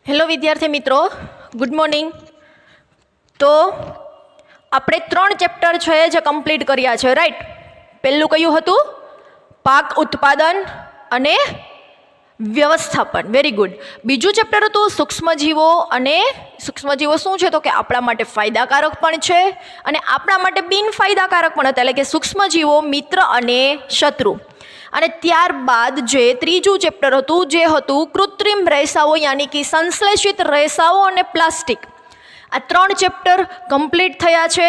Hello વિદ્યાર્થી મિત્રો, good morning. તો આપણે 3 ચેપ્ટર છે જે કમ્પ્લીટ કર્યા છે, રાઈટ. પહેલું કયું હતું? પાક ઉત્પાદન અને વ્યવસ્થાપન. Very good. બીજું ચેપ્ટર હતું સૂક્ષ્મજીવો. અને સૂક્ષ્મજીવો શું છે? તો કે આપણા માટે ફાયદાકારક પણ છે અને આપણા માટે બિનફાયદાકારક પણ હતા, એટલે કે સૂક્ષ્મજીવો મિત્ર અને શત્રુ. અને ત્યારબાદ જે ત્રીજું ચેપ્ટર હતું જે હતું કૃત્રિમ રેસાઓ, યાની કે સંશ્લેષિત રેસાઓ અને પ્લાસ્ટિક. આ 3 ચેપ્ટર કમ્પ્લીટ થયા છે.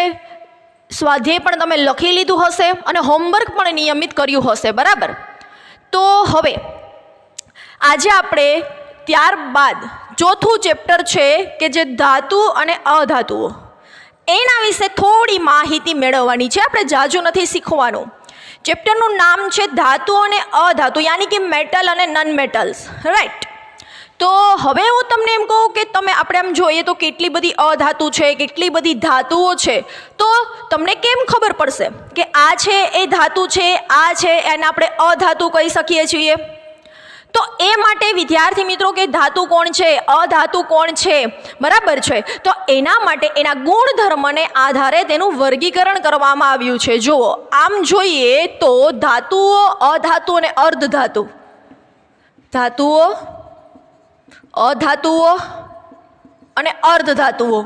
સ્વાધ્યાય પણ તમે લખી લીધું હશે અને હોમવર્ક પણ નિયમિત કર્યું હશે, બરાબર. તો હવે આજે આપણે ત્યારબાદ ચોથું ચેપ્ટર છે કે જે ધાતુ અને અધાતુઓ, એના વિશે થોડી માહિતી મેળવવાની છે. આપણે જાજુ નથી શીખવાનું. ચેપ્ટરનું નામ છે ધાતુ અને અધાતુ, યાની કે મેટલ અને નન મેટલ્સ, રાઈટ. તો હવે હું તમને એમ કહું કે આપણે આમ જોઈએ તો કેટલી બધી અધાતુ છે, કેટલી બધી ધાતુઓ છે. તો તમને કેમ ખબર પડશે કે આ છે એ ધાતુ છે, આ છે એને આપણે અધાતુ કહી શકીએ છીએ? તો એ માટે વિદ્યાર્થી મિત્રો કે ધાતુ કોણ છે, અધાતુ કોણ છે, બરાબર છે. તો એના માટે એના ગુણધર્મને આધારે તેનું વર્ગીકરણ કરવામાં આવ્યું છે. જુઓ, આમ જોઈએ તો ધાતુઓ, અધાતુ અને અર્ધધાતુ. ધાતુઓ, અધાતુઓ અને અર્ધધાતુઓ,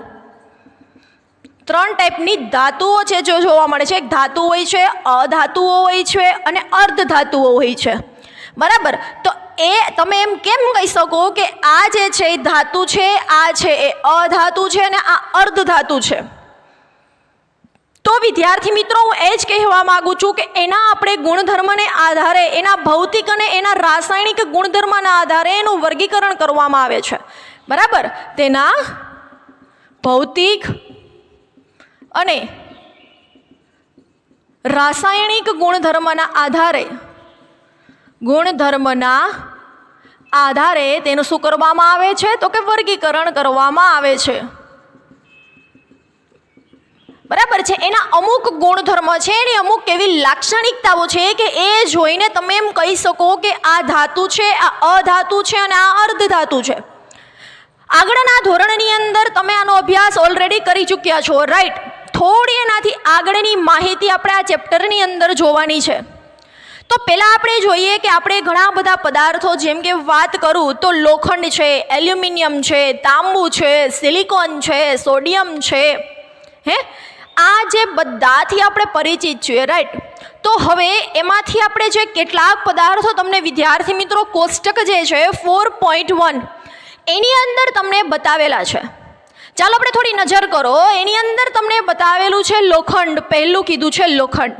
3 ટાઈપની ધાતુઓ છે જો જોવા મળે છે. એક ધાતુ હોય છે, અધાતુઓ હોય છે અને અર્ધધાતુઓ હોય છે, બરાબર. તો એ તમે એમ કેમ કહી શકો કે આ જે છે એ ધાતુ છે, આ છે એ અધાતુ છે અને આ અર્ધધાતુ છે? તો વિદ્યાર્થી મિત્રો, હું એ જ કહેવા માંગુ છું કે એના આપણે ગુણધર્મને આધારે, એના ભૌતિક અને એના રાસાયણિક ગુણધર્મના આધારે એનું વર્ગીકરણ કરવામાં આવે છે, બરાબર. તેના ભૌતિક અને રાસાયણિક ગુણધર્મના આધારે તેનું શું કરવામાં આવે છે? તો કે વર્ગીકરણ કરવામાં આવે છે, બરાબર છે. એના અમુક ગુણધર્મ છે, એની અમુક એવી લાક્ષણિકતાઓ છે કે એ જોઈને તમે એમ કહી શકો કે આ ધાતુ છે, આ અધાતુ છે અને આ અર્ધધાતુ છે. આગળના ધોરણની અંદર તમે આનો અભ્યાસ ઓલરેડી કરી ચૂક્યા છો, રાઈટ. થોડી એનાથી આગળની માહિતી આપણે આ ચેપ્ટરની અંદર જોવાની છે. તો પહેલાં આપણે જોઈએ કે આપણે ઘણા બધા પદાર્થો, જેમ કે વાત કરું તો લોખંડ છે, એલ્યુમિનિયમ છે, તાંબુ છે, સિલિકોન છે, સોડિયમ છે, આ જે બધાથી આપણે પરિચિત છીએ, રાઈટ. તો હવે એમાંથી આપણે જે કેટલાક પદાર્થો તમને વિદ્યાર્થી મિત્રો કોષ્ટક જે છે 4.1 એની અંદર તમને બતાવેલા છે. ચાલો આપણે થોડી નજર કરો. એની અંદર તમને બતાવેલું છે લોખંડ. પહેલું કીધું છે લોખંડ.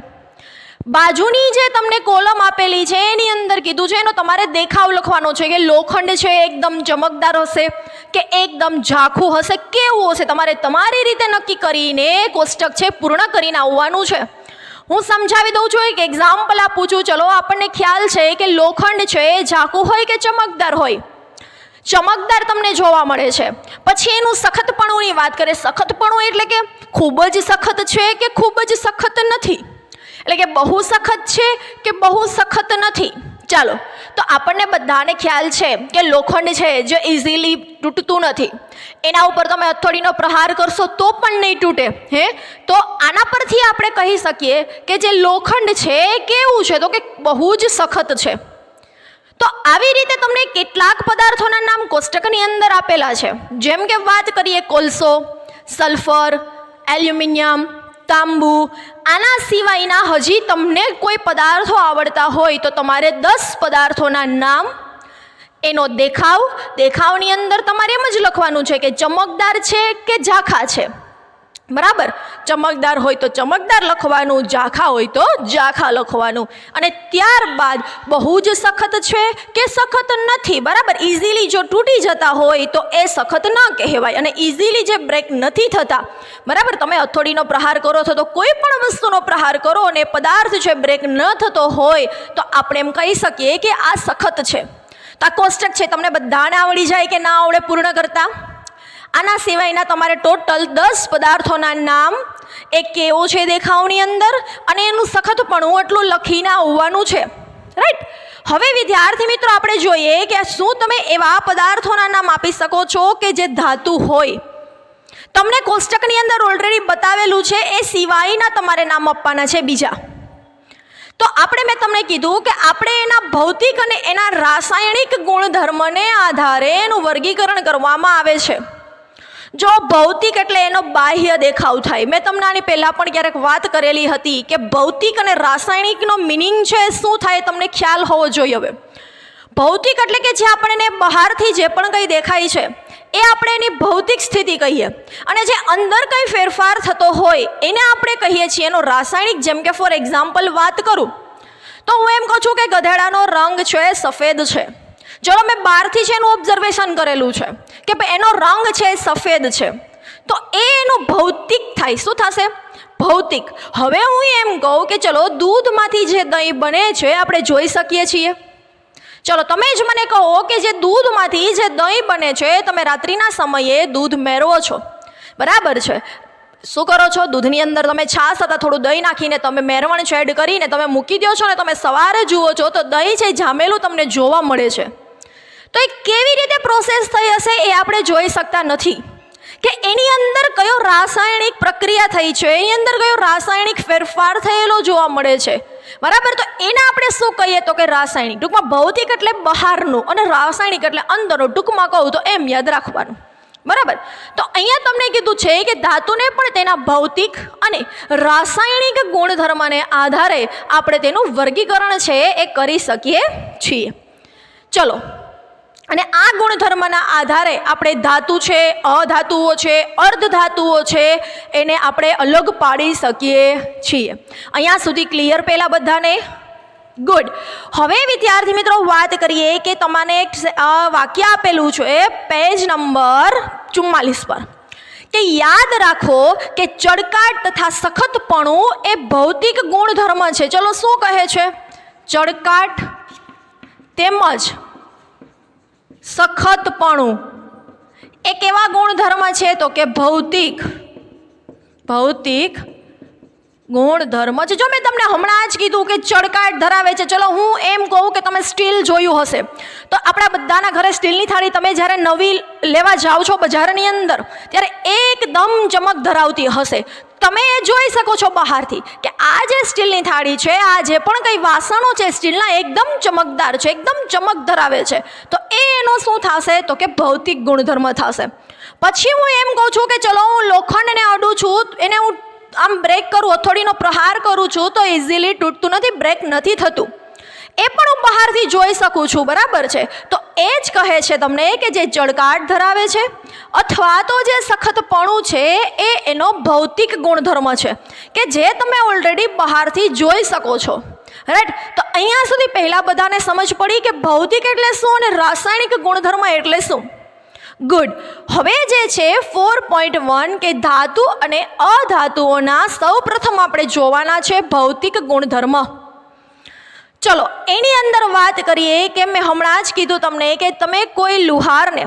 બાજુની જે તમને કોલમ આપેલી છે એની અંદર કીધું છે એનો તમારે દેખાવ લખવાનો છે કે લોખંડ છે એકદમ ચમકદાર હશે કે એકદમ ઝાંખું હશે, કેવું હશે. તમારે તમારી રીતે નક્કી કરીને કોષ્ટક છે પૂર્ણ કરીને આવવાનું છે. હું સમજાવી દઉં છું, એક એક્ઝામ્પલ આપું છું. ચલો, આપણને ખ્યાલ છે કે લોખંડ છે એ ઝાંખું હોય કે ચમકદાર હોય? ચમકદાર તમને જોવા મળે છે. પછી એનું સખતપણુંની વાત કરીએ. સખતપણું એટલે કે ખૂબ જ સખત છે કે ખૂબ જ સખત નથી, એટલે કે બહુ સખત છે કે બહુ સખત નથી. ચાલો, તો આપણને બધાને ખ્યાલ છે કે લોખંડ છે જે ઇઝીલી તૂટતું નથી. એના ઉપર તમે હથોડીનો પ્રહાર કરશો તો પણ નહીં તૂટે. તો આના પરથી આપણે કહી શકીએ કે જે લોખંડ છે એ કેવું છે? તો કે બહુ જ સખત છે. તો આવી રીતે તમને કેટલાક પદાર્થોના નામ કોષ્ટકની અંદર આપેલા છે. જેમ કે વાત કરીએ કોલસો, સલ્ફર, એલ્યુમિનિયમ, તાંબુ. આના સિવાયના હજી તમને કોઈ પદાર્થો આવડતા હોય તો તમારે 10 પદાર્થોના નામ, એનો દેખાવની અંદર તમારે એમ જ લખવાનું છે કે ચમકદાર છે કે ઝાંખા છે, બરાબર. ચમકદાર હોય તો ચમકદાર લખવાનું, ઝાંખા હોય તો ઝાંખા લખવાનું. અને ત્યારબાદ બહુ જ સખત છે કે સખત નથી, બરાબર. ઇઝીલી જો તૂટી જતા હોય તો એ સખત ન કહેવાય. અને ઇઝીલી જે બ્રેક નથી થતા, બરાબર. તમે હથોડીનો પ્રહાર કરો છો તો કોઈ પણ વસ્તુનો પ્રહાર કરો અને પદાર્થ છે બ્રેક ન થતો હોય તો આપણે એમ કહી શકીએ કે આ સખત છે. તો આ કોષ્ટક છે તમને બધાને આવડી જાય કે ના આવડે પૂર્ણ કરતા? આના સિવાયના તમારે ટોટલ 10 પદાર્થોના નામ, એ કેવો છે દેખાવની અંદર અને એનું સખતપણું એટલું લખીને આવવાનું છે, રાઈટ. હવે વિદ્યાર્થી મિત્રો આપણે જોઈએ કે શું તમે એવા પદાર્થોના નામ આપી શકો છો કે જે ધાતુ હોય? તમને કોષ્ટકની અંદર ઓલરેડી બતાવેલું છે, એ સિવાયના તમારે નામ આપવાના છે બીજા. તો મેં તમને કીધું કે આપણે એના ભૌતિક અને એના રાસાયણિક ગુણધર્મને આધારે એનું વર્ગીકરણ કરવામાં આવે છે. જો ભૌતિક એટલે એનો બાહ્ય દેખાવ થાય. મેં તમને આની પહેલાં પણ ક્યારેક વાત કરેલી હતી કે ભૌતિક અને રાસાયણિકનો મિનિંગ છે શું થાય તમને ખ્યાલ હોવો જોઈએ. હવે ભૌતિક એટલે કે જે આપણને બહારથી જે પણ કંઈ દેખાય છે એ આપણે એની ભૌતિક સ્થિતિ કહીએ, અને જે અંદર કંઈ ફેરફાર થતો હોય એને આપણે કહીએ છીએ એનો રાસાયણિક. જેમ કે ફોર એક્ઝામ્પલ વાત કરું તો હું એમ કહું છું કે ગધેડાનો રંગ છે સફેદ છે. ચલો મેં બહારથી છે એનું ઓબ્ઝર્વેશન કરેલું છે કે એનો રંગ છે સફેદ છે, તો એ એનું ભૌતિક થાય. શું થશે? ભૌતિક. હવે હું એમ કહું કે ચલો દૂધમાંથી જે દહીં બને છે આપણે જોઈ શકીએ છીએ. ચલો તમે જ મને કહો કે જે દૂધમાંથી જે દહીં બને છે, તમે રાત્રિના સમયે દૂધ મેળવો છો, બરાબર છે? શું કરો છો? દૂધની અંદર તમે છાશ અથવા થોડું દહીં નાખીને તમે મેરવણ એડ કરીને તમે મૂકી દો છો ને તમે સવારે જુઓ છો તો દહીં છે જામેલું તમને જોવા મળે છે. તો એ કેવી રીતે પ્રોસેસ થઈ હશે એ આપણે જોઈ શકતા નથી કે એની અંદર કયો રાસાયણિક પ્રક્રિયા થઈ છે, એની અંદર કયો રાસાયણિક ફેરફાર થયેલો જોવા મળે છે, બરાબર? તો એને આપણે શું કહીએ તો કે રાસાયણિક. ટૂંકમાં ભૌતિક એટલે બહારનું અને રાસાયણિક એટલે અંદરનું. ટૂંકમાં કહું તો એમ યાદ રાખવાનું, બરાબર? તો અહીંયા તમને કીધું છે કે ધાતુને પણ તેના ભૌતિક અને રાસાયણિક ગુણધર્મને આધારે આપણે તેનું વર્ગીકરણ છે એ કરી શકીએ છીએ. ચલો, અને આ ગુણધર્મના આધારે આપણે ધાતુ છે, અધાતુઓ છે, અર્ધધાતુઓ છે, એને આપણે અલગ પાડી શકીએ છીએ. અહીંયા સુધી ક્લિયર પહેલાં બધાને? ગુડ. હવે વિદ્યાર્થી મિત્રો વાત કરીએ કે તમને એક વાક્ય આપેલું છે પેજ નંબર 44 પર કે યાદ રાખો કે ચળકાટ તથા સખતપણું એ ભૌતિક ગુણધર્મ છે. ચલો શું કહે છે? ચળકાટ તેમજ સખતપણું એ કેવા ગુણધર્મ છે તો કે ભૌતિક ગુણધર્મ છે. જો મેં તમને હમણાં જ કીધું કે ચળકાટ ધરાવે છે. ચલો હું એમ કહું કે તમે સ્ટીલ જોયું હશે તો આપણા બધાના ઘરે સ્ટીલની થાળી તમે જ્યારે નવી લેવા જાઓ છો બજારની અંદર ત્યારે એકદમ ચમક ધરાવતી હશે. તમે એ જોઈ શકો છો બહારથી કે આ જે સ્ટીલની થાળી છે, આ જે પણ કંઈ વાસણો છે સ્ટીલના એકદમ ચમકદાર છે, એકદમ ચમક ધરાવે છે. તો એનો શું થશે તો કે ભૌતિક ગુણધર્મ થશે. પછી હું એમ કહું છું કે ચલો હું લોખંડને અડું છું, એને હું આમ બ્રેક કરું, હથોડીનો પ્રહાર કરું છું તો ઇઝીલી તૂટતું નથી, બ્રેક નથી થતું. એ પણ હું બહારથી જોઈ શકું છું, બરાબર છે? તો એ જ કહે છે તમને કે જે ચળકાટ ધરાવે છે અથવા તો જે સખતપણું છે એ એનો ભૌતિક ગુણધર્મ છે કે જે તમે ઓલરેડી બહારથી જોઈ શકો છો, રાઈટ? તો અહીંયા સુધી પહેલાં બધાને સમજ પડી કે ભૌતિક એટલે શું અને રાસાયણિક ગુણધર્મ એટલે શું? ગુડ. હવે જે છે 4.1 કે ધાતુ અને અધાતુઓના સૌપ્રથમ આપણે જોવાના છે ભૌતિક ગુણધર્મ. ચલો એની અંદર વાત કરીએ કે મેં હમણાં જ કીધું તમને કે તમે કોઈ લુહારને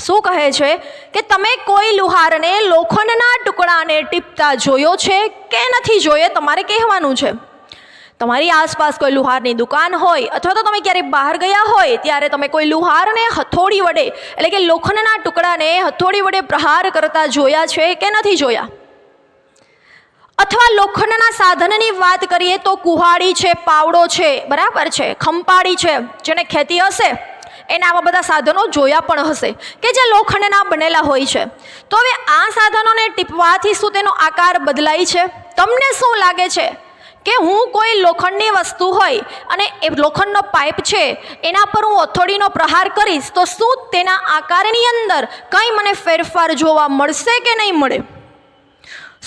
શું કહે છે કે તમે કોઈ લુહારને લોખંડના ટુકડાને ટીપતા જોયો છે કે નથી જોયે? તમારે કહેવાનું છે. તમારી આસપાસ કોઈ લુહારની દુકાન હોય અથવા તો તમે ક્યારેક બહાર ગયા હોય ત્યારે તમે કોઈ લુહારને હથોડી વડે એટલે કે લોખંડના ટુકડાને હથોડી વડે પ્રહાર કરતા જોયા છે કે નથી જોયા? અથવા લોખંડના સાધનની વાત કરીએ તો કુહાડી છે, પાવડો છે, બરાબર છે, ખંપાળી છે, જેને ખેતી હશે એને આવા બધા સાધનો જોયા પણ હશે કે જે લોખંડના બનેલા હોય છે. તો હવે આ સાધનોને ટીપવાથી શું તેનો આકાર બદલાય છે? તમને શું લાગે છે કે હું કોઈ લોખંડની વસ્તુ હોય અને એ લોખંડનો પાઇપ છે એના પર હું હથોડીનો પ્રહાર કરીશ તો શું તેના આકારની અંદર કંઈ મને ફેરફાર જોવા મળશે કે નહીં મળે?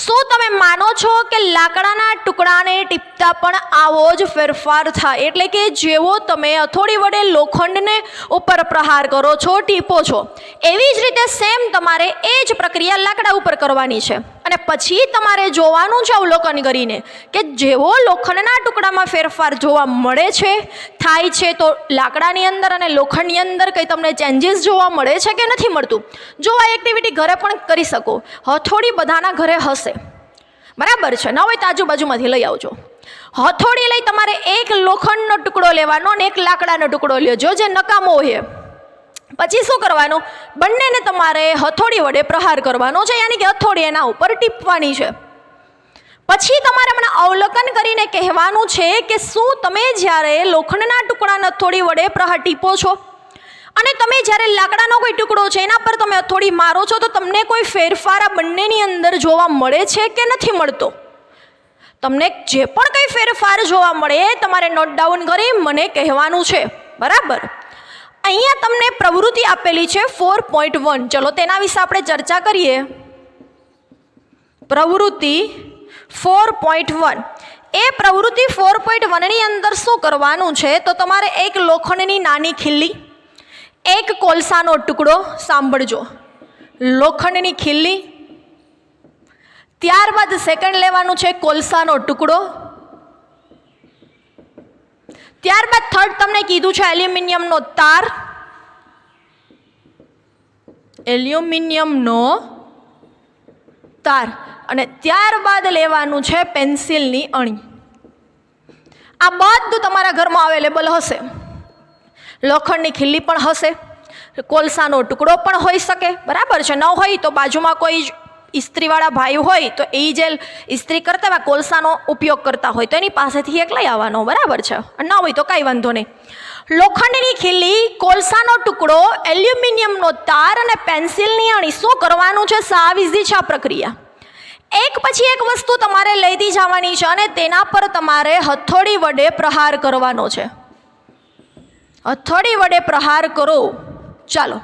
શું તમે માનો છો કે લાકડાના ટુકડાને ટીપતા પણ આવો જ ફેરફાર થાય? એટલે કે જેવો તમે હથોડી વડે લોખંડને ઉપર પ્રહાર કરો છો, ટીપો છો, એવી જ રીતે સેમ તમારે એ જ પ્રક્રિયા લાકડા ઉપર કરવાની છે. અને પછી તમારે જોવાનું છે અવલોકન કરીને કે જેવો લોખંડના ટુકડામાં ફેરફાર જોવા મળે છે, થાય છે, તો લાકડાની અંદર અને લોખંડની અંદર કંઈ તમને ચેન્જીસ જોવા મળે છે કે નથી મળતું? જો આ એક્ટિવિટી ઘરે પણ કરી શકો. હથોડી બધાના ઘરે હશે, બરાબર છે? ના હોય તો આજુબાજુમાંથી લઈ આવજો. હથોડી લઈ તમારે એક લોખંડનો ટુકડો લેવાનો અને એક લાકડાનો ટુકડો લેજો જે નકામો હોય. પછી શું કરવાનું? બંનેને તમારે હથોડી વડે પ્રહાર કરવાનો છે, યાની કે હથોડી એના ઉપર ટીપવાની છે. પછી તમારે મને અવલોકન કરીને કહેવાનું છે કે શું તમે જ્યારે લોખંડના ટુકડાને હથોડી વડે પ્રહાર ટીપો છો અને તમે જ્યારે લાકડાનો કોઈ ટુકડો છે એના પર તમે હથોડી મારો છો તો તમને કોઈ ફેરફાર આ બંનેની અંદર જોવા મળે છે કે નથી મળતો? તમને જે પણ કંઈ ફેરફાર જોવા મળે તમારે નોટ ડાઉન કરી મને કહેવાનું છે. બરાબર? અહીંયા તમને પ્રવૃત્તિ આપેલી છે 4.1. ચલો તેના વિશે આપણે ચર્ચા કરીએ. પ્રવૃત્તિ 4.1. એ પ્રવૃત્તિ 4.1ની અંદર શું કરવાનું છે તો તમારે એક લોખંડની નાની ખીલ્લી, એક કોલસાનો ટુકડો, સાંભળજો, લોખંડની ખીલ્લી, ત્યારબાદ સેકન્ડ લેવાનું છે કોલસાનો ટુકડો, ત્યારબાદ થર્ડ તમને કીધું છે એલ્યુમિનિયમનો તાર, એલ્યુમિનિયમનો તાર, અને ત્યારબાદ લેવાનું છે પેન્સિલની અણી. આ બધું તમારા ઘરમાં અવેલેબલ હશે. લોખંડની ખીલ્લી પણ હશે, કોલસાનો ટુકડો પણ હોઈ શકે. બરાબર છે? ન હોય તો બાજુમાં કોઈ ઇસ્ત્રીવાળા ભાઈ હોય તો એ જે ઇસ્ત્રી કરતા હોય કોલસાનો ઉપયોગ કરતા હોય તો એની પાસેથી એક લઈ આવવાનો. બરાબર છે? ન હોય તો કાંઈ વાંધો નહીં. લોખંડની ખીલ્લી, કોલસાનો ટુકડો, એલ્યુમિનિયમનો તાર અને પેન્સિલની અણી. શું કરવાનું છે? સાવ ઇઝી છે આ પ્રક્રિયા. એક પછી એક વસ્તુ તમારે લઈતી જવાની છે અને તેના પર તમારે હથોડી વડે પ્રહાર કરવાનો છે. હથોડી વડે પ્રહાર કરો. ચાલો,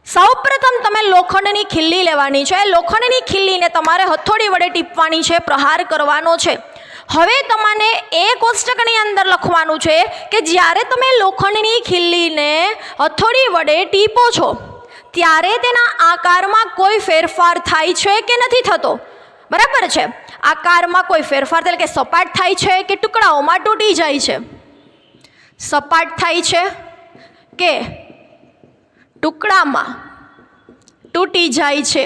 સૌપ્રથમ તમે લોખંડની ખીલ્લી લેવાની છે. લોખંડની ખીલ્લીને તમારે હથોડી વડે ટીપવાની છે, પ્રહાર કરવાનો છે. હવે તમને એ કોષ્ટકની અંદર લખવાનું છે કે જ્યારે તમે લોખંડની ખીલ્લીને હથોડી વડે ટીપો છો ત્યારે તેના આકારમાં કોઈ ફેરફાર થાય છે કે નથી થતો? બરાબર છે? આકારમાં કોઈ ફેરફાર એટલે કે સપાટ થાય છે કે ટુકડાઓમાં તૂટી જાય છે? સપાટ થાય છે કે ટુકડામાં તૂટી જાય છે?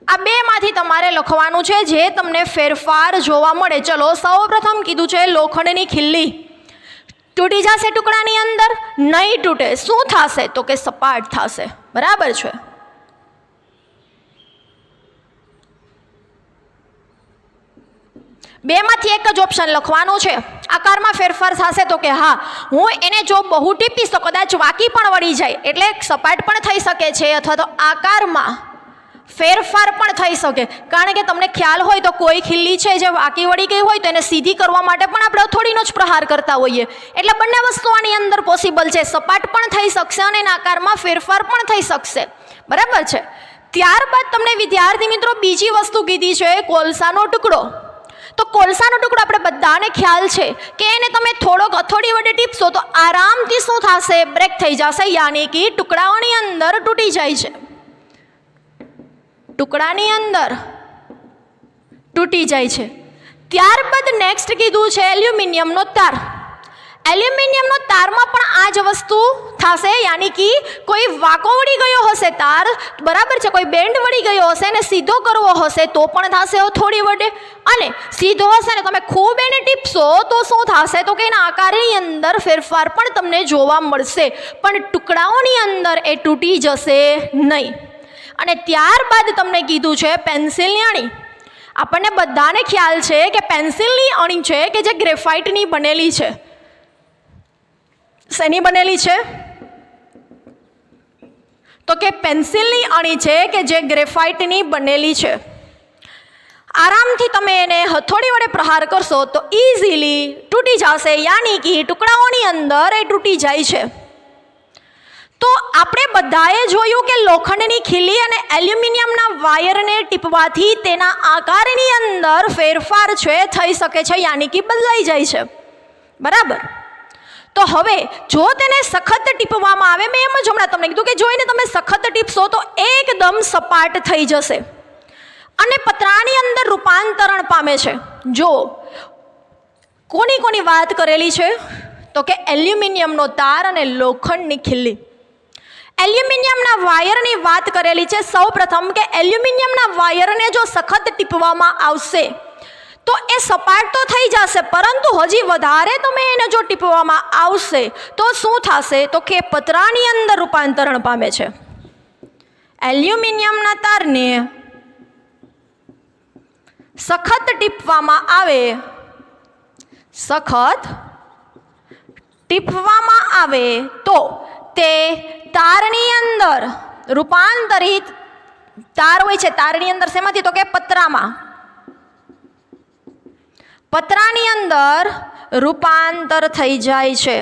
આ બેમાંથી તમારે લખવાનું છે જે તમને ફેરફાર જોવા મળે. ચલો, સૌપ્રથમ કીધું છે લોખંડની ખીલ્લી તૂટી જશે ટુકડાની અંદર? નહીં તૂટે. શું થશે? તો કે સપાટ થશે. બરાબર છે? બેમાંથી એક જ ઓપ્શન લખવાનો છે. આકારમાં ફેરફાર થશે તો કે હા, હું એને જો બહુ ટીપીશ તો કદાચ વાંકી પણ વળી જાય, એટલે સપાટ પણ થઈ શકે છે અથવા તો આકારમાં ફેરફાર પણ થઈ શકે. કારણ કે તમને ખ્યાલ હોય તો કોઈ ખીલ્લી છે જે વાંકી વળી ગઈ હોય તો એને સીધી કરવા માટે પણ આપણે હથોડીનો જ પ્રહાર કરતા હોઈએ. એટલે બંને વસ્તુ આની અંદર પોસિબલ છે. સપાટ પણ થઈ શકશે અને એના આકારમાં ફેરફાર પણ થઈ શકશે. બરાબર છે? ત્યારબાદ તમને વિદ્યાર્થી મિત્રો બીજી વસ્તુ કીધી છે કોલસાનો ટુકડો. તો કોલસાનો ટુકડો આપણે બધાને ખ્યાલ છે કે એને તમે થોડોક હથોડી વડે ટીપશો તો આરામથી શું થશે? બ્રેક થઈ જશે, યાની કે ટુકડાઓની અંદર તૂટી જાય છે. ટુકડાની અંદર તૂટી જાય છે. ત્યારબાદ નેક્સ્ટ કીધું છે એલ્યુમિનિયમનો તાર. એલ્યુમિનિયમનો તારમાં પણ આ જ વસ્તુ થશે, યાની કે કોઈ વાંકો વળી ગયો હશે તાર, બરાબર છે, કોઈ બેન્ડ વળી ગયો હશે અને સીધો કરવો હશે તો પણ થશે હથોડી વડે, અને સીધો હશે ને તમે ખૂબ એને ટીપશો તો શું થશે? તો કે એના આકારની અંદર ફેરફાર પણ તમને જોવા મળશે, પણ ટુકડાઓની અંદર એ તૂટી જશે નહીં. અને ત્યારબાદ તમને કીધું છે પેન્સિલની અણી. આપણને બધાને ખ્યાલ છે કે પેન્સિલની અણી છે કે જે ગ્રેફાઇટની બનેલી છે. શેની બનેલી છે? તો કે પેન્સિલની અણી છે કે જે ગ્રેફાઇટની બનેલી છે. આરામથી તમે એને હથોડી વડે પ્રહાર કરશો તો ઇઝીલી તૂટી જશે, યાની કે ટુકડાઓની અંદર એ તૂટી જાય છે. તો આપણે બધાએ જોયું કે લોખંડની ખીલ્લી અને એલ્યુમિનિયમના વાયરને ટીપવાથી તેના આકારની અંદર ફેરફાર છે થઈ શકે છે, યાની કે બદલાઈ જાય છે. બરાબર? તો હવે જો તેને સખત ટીપવામાં આવે, મેં એમ જ હમણાં તમને કીધું કે જોઈને તમે સખત ટીપશો તો એકદમ સપાટ થઈ જશે અને પતરાની અંદર રૂપાંતરણ પામે છે. જો કોની વાત કરેલી છે તો કે એલ્યુમિનિયમનો તાર અને લોખંડની ખીલ્લી. એલ્યુમિનિયમના વાયરની વાત કરેલી છે. સૌપ્રથમ કે એલ્યુમિનિયમના વાયરને જો સખત ટીપવામાં આવશે તો એ સપાટ તો થઈ જશે, પરંતુ હજી વધારે તમે એને જો ટીપવામાં આવશે તો શું થશે? તો કે પતરાની અંદર રૂપાંતરણ પામે છે. એલ્યુમિનિયમના તારને સખત ટીપવામાં આવે, સખત ટીપવામાં આવે તો તે તારની અંદર રૂપાંતરિત તાર હોય છે. તારની અંદર શેમાંથી? તો કે પતરામાં, પતરાની અંદર રૂપાંતર થઈ જાય છે.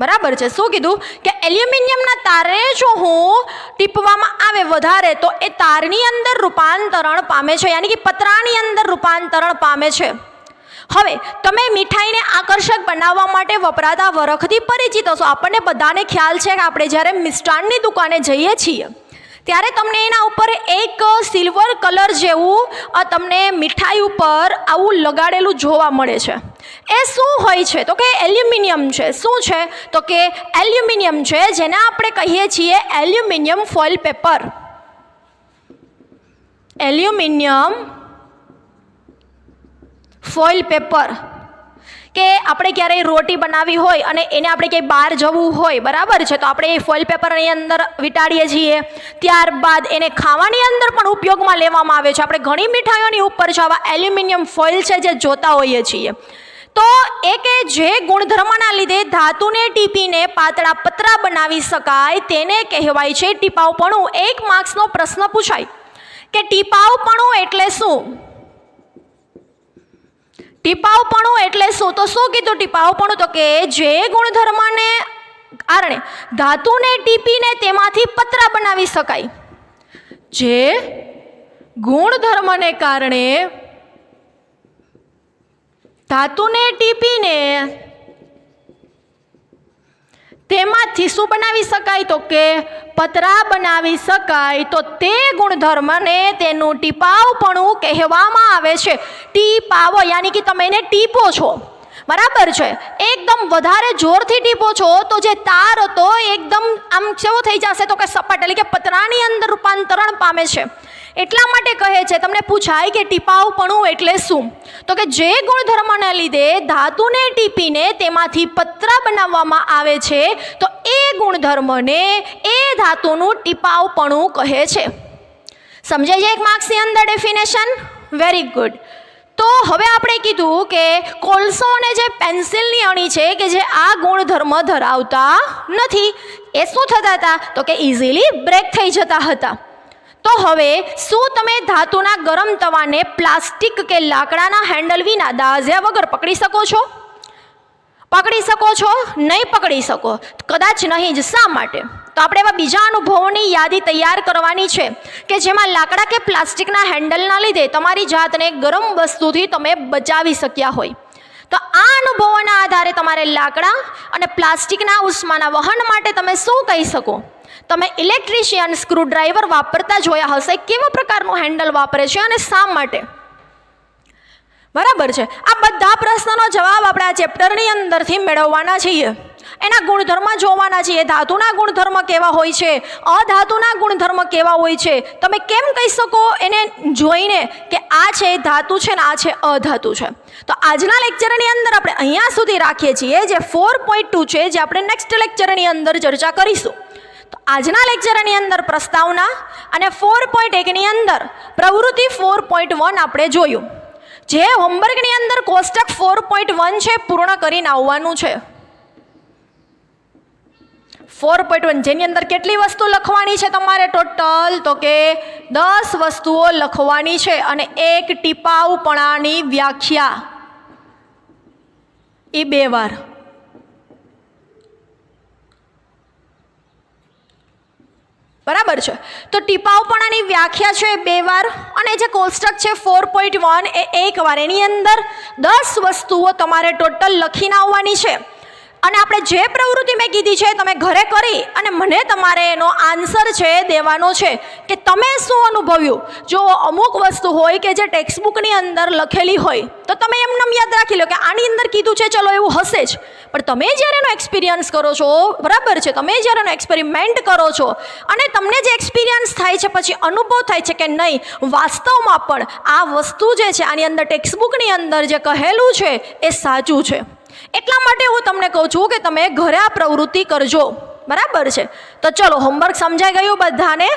બરાબર છે. શું કીધું? કે એલ્યુમિનિયમના તારને જો હું ટીપવામાં આવે વધારે તો એ તારની અંદર રૂપાંતરણ પામે છે, યાની કે પતરાની અંદર રૂપાંતરણ પામે છે. હવે તમે મીઠાઈને આકર્ષક બનાવવા માટે વપરાતા વરખથી પરિચિત હશો. આપણને બધાને ખ્યાલ છે કે આપણે જ્યારે મિષ્ટાનની દુકાને જઈએ છીએ ત્યારે તમને એના ઉપર એક સિલ્વર કલર જેવું તમને મીઠાઈ ઉપર આવું લગાડેલું જોવા મળે છે. એ શું હોય છે? તો કે એલ્યુમિનિયમ છે. શું છે? તો કે એલ્યુમિનિયમ છે, જેને આપણે કહીએ છીએ aluminium foil paper. Aluminium foil paper કે આપણે ક્યારેય રોટી બનાવી હોય અને એને આપણે ક્યાંય બહાર જવું હોય, બરાબર છે, તો આપણે એ ફોઇલ પેપરની અંદર વીંટાળીએ છીએ. ત્યારબાદ એને ખાવાની અંદર પણ ઉપયોગમાં લેવામાં આવે છે. આપણે ઘણી મીઠાઈઓની ઉપર છે આવા એલ્યુમિનિયમ ફોઇલ છે જે જોતા હોઈએ છીએ. તો એ કે જે ગુણધર્મના લીધે ધાતુને ટીપીને પાતળા પતરા બનાવી શકાય તેને કહેવાય છે ટીપાવપણું. 1 માર્ક્સનો પ્રશ્ન પૂછાય કે ટીપાવપણું એટલે શું? ટીપાવપણું એટલે શું? તો શું કીધું ટીપાવપણું? તો કે જે ગુણધર્મને કારણે ધાતુને ટીપીને તેમાંથી પતરા બનાવી શકાય. જે ગુણધર્મને કારણે ધાતુને ટીપીને તેમાંથી શું બનાવી શકાય? તો કે પતરા બનાવી શકાય. તો તે ગુણધર્મને તેનું ટીપાવપણું કહેવામાં આવે છે. ટીપાવ યાની કે તમે એને ટીપો છો, બરાબર છે, એકદમ વધારે જોરથી ટીપો છો તો જે તાર હતો એકદમ આમ કેવો થઈ જશે? તો કે સપાટ, એટલે કે પતરાની અંદર રૂપાંતરણ પામે છે. એટલા માટે કહે છે, તમને પૂછાય કે ટીપાવપણું એટલે શું? તો કે જે ગુણધર્મના લીધે ધાતુને ટીપીને તેમાંથી પતરા બનાવવામાં આવે છે તો એ ગુણધર્મને એ ધાતુનું ટીપાવપણું કહે છે. સમજાય છે 1 માર્ક્સની અંદર ડેફિનેશન? Very good. તો હવે આપણે કીધું કે કોલસો અને જે પેન્સિલની અણી છે કે જે આ ગુણધર્મ ધરાવતા નથી, એ શું થતા હતા? તો કે ઇઝીલી બ્રેક થઈ જતા હતા. તો હવે શું તમે ધાતુના ગરમ તવાને પ્લાસ્ટિક કે લાકડાના હેન્ડલ વિના દાઝ્યા વગર પકડી શકો છો? પકડી શકો છો? નહીં પકડી શકો. કદાચ નહીં જ. શા માટે? તો આપણે એવા બીજા અનુભવોની યાદી તૈયાર કરવાની છે કે જેમાં લાકડા કે પ્લાસ્ટિકના હેન્ડલના લીધે તમારી જાતને ગરમ વસ્તુથી તમે બચાવી શક્યા હોય. તો આ અનુભવોના આધારે તમારે લાકડા અને પ્લાસ્ટિકના ઉષ્માના વહન માટે તમે શું કહી શકો? તમે ઇલેક્ટ્રિશિયન સ્ક્રૂડ્રાઈવર વાપરતા જોયા હશે. કેવા પ્રકારનું હેન્ડલ વાપરે છે અને શા માટે? બરાબર છે. આ બધા પ્રશ્નોનો જવાબ આપણે આ ચેપ્ટરની અંદરથી મેળવવાના છીએ. એના ગુણધર્મ જોવાના છીએ. ધાતુના ગુણધર્મ કેવા હોય છે, અધાતુના ગુણધર્મ કેવા હોય છે. તમે કેમ કહી શકો એને જોઈને કે આ છે ધાતુ છે ને આ છે અધાતુ છે? તો આજના લેક્ચરની અંદર આપણે અહીંયા સુધી રાખીએ છીએ. જે 4.2 છે જે આપણે નેક્સ્ટ લેક્ચરની અંદર ચર્ચા કરીશું. તો આજના લેક્ચરની અંદર પ્રસ્તાવના અને 4.1ની અંદર પ્રવૃત્તિ 4.1 આપણે જોયું. જે હોમવર્કની અંદર કોષ્ટક 4.1 છે પૂર્ણ કરીને આવવાનું છે. 4.1 જેની અંદર કેટલી વસ્તુ લખવાની છે તમારે ટોટલ? તો કે 10 વસ્તુઓ લખવાની છે અને એક ટીપાવપણાની વ્યાખ્યા એ 2 વાર. બરાબર છે. તો ટીપાવપણાની વ્યાખ્યા છે 2 વાર અને જે કોષ્ટક છે 4.1 એ 1 વાર. એની અંદર 10 વસ્તુઓ તમારે ટોટલ લખીને આવવાની છે. અને આપણે જે પ્રવૃત્તિ મેં કીધી છે તમે ઘરે કરી અને મને તમારે એનો આન્સર છે દેવાનો છે કે તમે શું અનુભવ્યું. જો અમુક વસ્તુ હોય કે જે ટેક્સ્ટબુકની અંદર લખેલી હોય તો તમે એમને યાદ રાખી લો કે આની અંદર કીધું છે, ચલો એવું હશે જ, પણ તમે જ્યારે એનો એક્સપિરિયન્સ કરો છો, બરાબર છે, તમે જ્યારે એનો એક્સપેરિમેન્ટ કરો છો અને તમને જે એક્સપિરિયન્સ થાય છે, પછી અનુભવ થાય છે કે નહીં વાસ્તવમાં પણ આ વસ્તુ જે છે આની અંદર ટેક્સ્ટબુકની અંદર જે કહેલું છે એ સાચું છે. એટલા માટે હું તમને કહું છું કે તમે ઘરે આ પ્રવૃત્તિ કરજો, બરાબર છે. તો ચલો, હોમવર્ક સમજાઈ ગયું બધાને?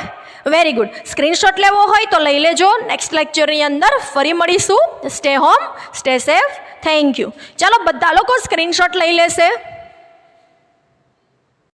Very good. સ્ક્રીનશોટ લેવો હોય તો લઈ લેજો. નેક્સ્ટ લેક્ચરની અંદર ફરી મળીશું. Stay home, stay safe. Thank you. ચાલો, બધા લોકો સ્ક્રીનશોટ લઈ લેશે.